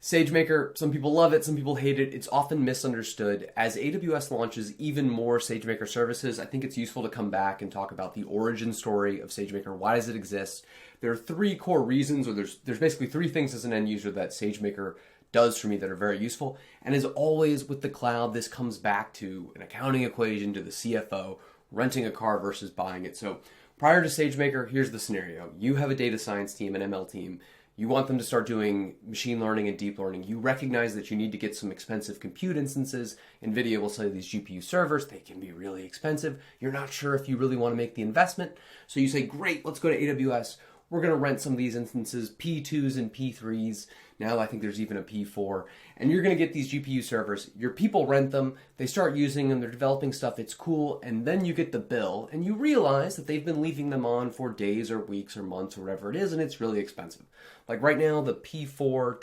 SageMaker, some people love it, some people hate it. It's often misunderstood. As AWS launches even more SageMaker services, I think it's useful to come back and talk about the origin story of SageMaker. Why does it exist? There are three core reasons, or there's basically three things as an end user that SageMaker does for me that are very useful. And as always with the cloud, this comes back to an accounting equation, to the CFO, renting a car versus buying it. So prior to SageMaker, here's the scenario. You have a data science team, an ML team. You want them to start doing machine learning and deep learning. You recognize that you need to get some expensive compute instances. NVIDIA will sell you these GPU servers. They can be really expensive. You're not sure if you really want to make the investment. So you say, great, let's go to AWS. We're going to rent some of these instances, P2s and P3s. Now I think there's even a P4. And you're going to get these GPU servers. Your people rent them. They start using them. They're developing stuff. It's cool. And then you get the bill and you realize that they've been leaving them on for days or weeks or months or whatever it is. And it's really expensive. Like right now, the P4D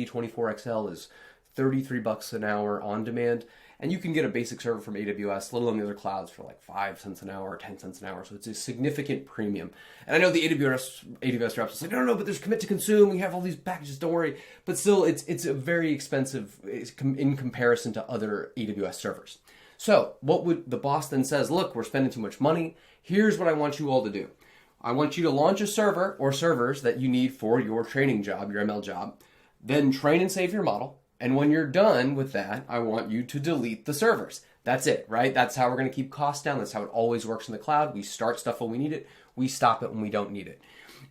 24XL is $33 an hour on demand. And you can get a basic server from AWS, let alone the other clouds, for like 5 cents an hour or 10 cents an hour. So it's a significant premium. And I know the AWS reps say, no, but there's commit to consume. We have all these packages, don't worry. But still, it's a very expensive in comparison to other AWS servers. So what would the boss then says, look, we're spending too much money. Here's what I want you all to do. I want you to launch a server or servers that you need for your training job, your ML job. Then train and save your model. And when you're done with that, I want you to delete the servers. That's it, right? That's how we're going to keep costs down. That's how it always works in the cloud. We start stuff when we need it. We stop it when we don't need it.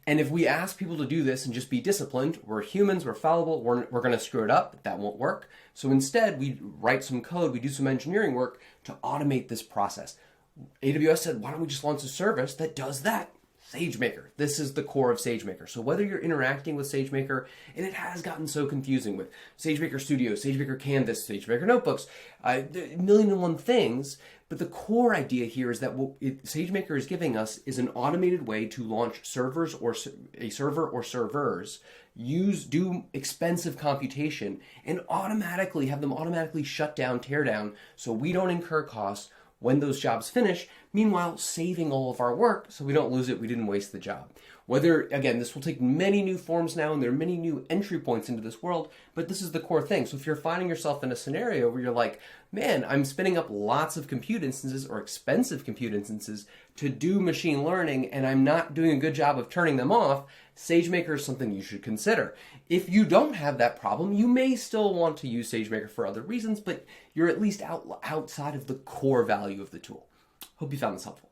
And if we ask people to do this and just be disciplined, we're humans, we're fallible, we're going to screw it up. That won't work. So instead, we write some code, we do some engineering work to automate this process. AWS said, why don't we just launch a service that does that? SageMaker. This is the core of SageMaker. So whether you're interacting with SageMaker, and it has gotten so confusing with SageMaker Studio, SageMaker Canvas, SageMaker Notebooks, a million and one things, but the core idea here is that what SageMaker is giving us is an automated way to launch servers or a server or servers, do expensive computation, and automatically have them automatically shut down, tear down, so we don't incur costs when those jobs finish, meanwhile saving all of our work so we don't lose it, we didn't waste the job. Whether, again, this will take many new forms now and there are many new entry points into this world, but this is the core thing. So if you're finding yourself in a scenario where you're like, man, I'm spinning up lots of compute instances or expensive compute instances to do machine learning and I'm not doing a good job of turning them off, SageMaker is something you should consider. If you don't have that problem, you may still want to use SageMaker for other reasons, but you're at least outside of the core value of the tool. Hope you found this helpful.